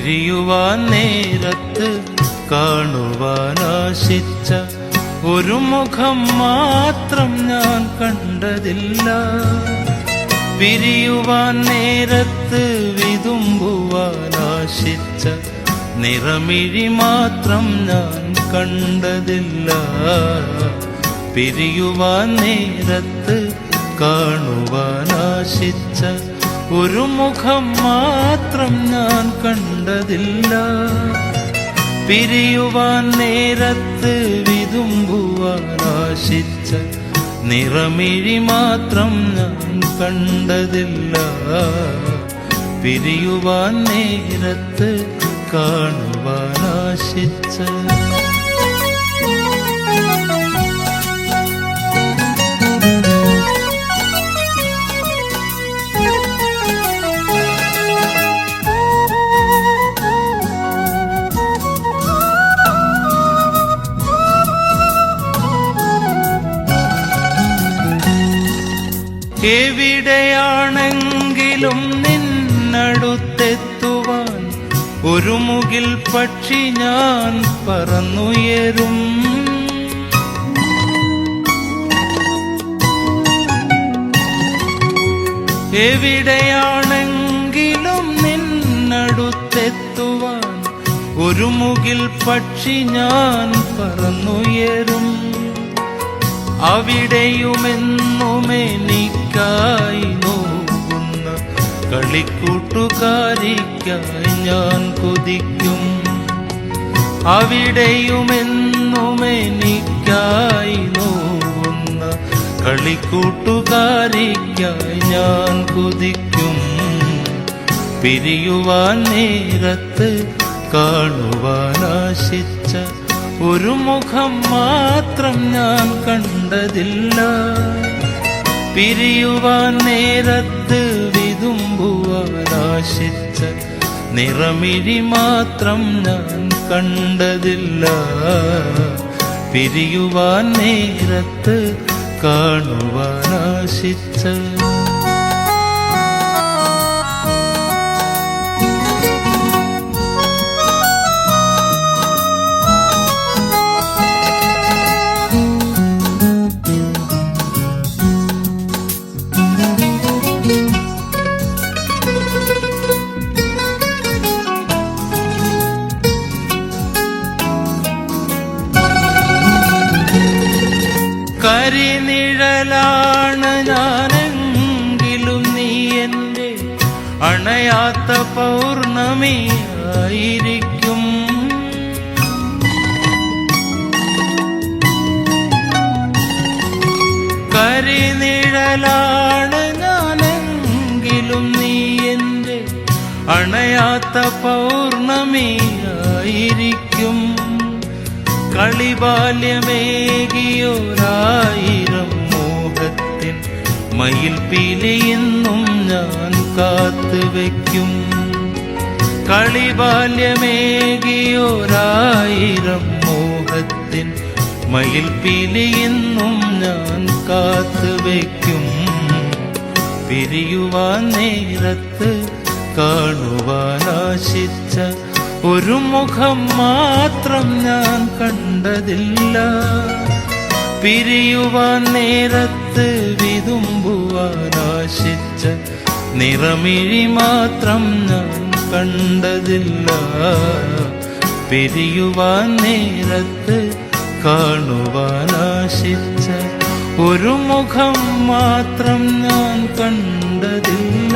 പിരിയുവാൻ നേരത്ത് കാണുവാനാശിച്ച ഒരു മുഖം മാത്രം ഞാൻ കണ്ടതില്ല. പിരിയുവാൻ നേരത്ത് വിതുമ്പുവാനാശിച്ച നിറമിഴി മാത്രം ഞാൻ കണ്ടതില്ല. പിരിയുവാൻ നേരത്ത് കാണുവാനാശിച്ച ഒരു മുഖം മാത്രം ഞാൻ കണ്ടതില്ല. പിരിയുവാൻ നേരത്ത് വിതുമ്പുവാനാശിച്ച നിറമിഴി മാത്രം ഞാൻ കണ്ടതില്ല. പിരിയുവാൻ നേരത്ത് കാണുവാനാശിച്ച എവിടെയാണെങ്കിലും നിന്നടുത്തെത്തുവാൻ ഒരു മുകിൽ പക്ഷി ഞാൻ പറന്നുയരും. എവിടെയാണെങ്കിലും നിന്നടുത്തെത്തുവാൻ ഒരു മുകിൽ പക്ഷി ഞാൻ പറന്നുയരും. അവിടെയുമെന്നുമെനിക്കായി നോക്കുന്ന കളിക്കൂട്ടുകാരിക്കായി ഞാൻ കൊതിക്കും. അവിടെയുമെന്നുമെനിക്കായി നോക്കുന്ന കളിക്കൂട്ടുകാരിക്കായി ഞാൻ കൊതിക്കും. പിരിയുവാൻ നേരത്ത് കാണുവാനാശിച്ച ഒരു മുഖം മാത്രം ഞാൻ കണ്ടതില്ല. പിരിയുവാൻ നേരത്ത് വിതുമ്പുവാനാശിച്ച നിറമിഴി മാത്രം ഞാൻ കണ്ടതില്ല. പിരിയുവാൻ നേരത്ത് കാണുവാനാശിച്ച കരിനിഴലാണ് ഞാനെങ്കിലും നീ എൻ്റെ അണയാത്ത പൗർണമിയായിരിക്കും. കരിനിഴലാണ് ഞാനെങ്കിലും നീ എൻ്റെ അണയാത്ത പൗർണമിയായിരിക്കും. കളിബാല്യമേകിയൊരായിരം മോഹത്തിൻ മയിൽ പീലിയെന്നും ഞാൻ കാത്തുവെക്കും. കളിബാല്യമേകിയൊരായിരം മോഹത്തിൻ മയിൽ പീലിയെന്നും ഞാൻ കാത്തുവെക്കും. പിരിയുവാൻ നേരത്ത് കാണുവാനാശിച്ച ഒരു മുഖം മാത്രം ഞാൻ കണ്ടതില്ല. പിരിയുവാൻ നേരത്ത് വിതുമ്പുവാനാശിച്ച നിറമിഴി മാത്രം ഞാൻ കണ്ടതില്ല. പിരിയുവാൻ നേരത്ത് കാണുവാനാശിച്ച ഒരു മുഖം മാത്രം ഞാൻ കണ്ടതില്ല.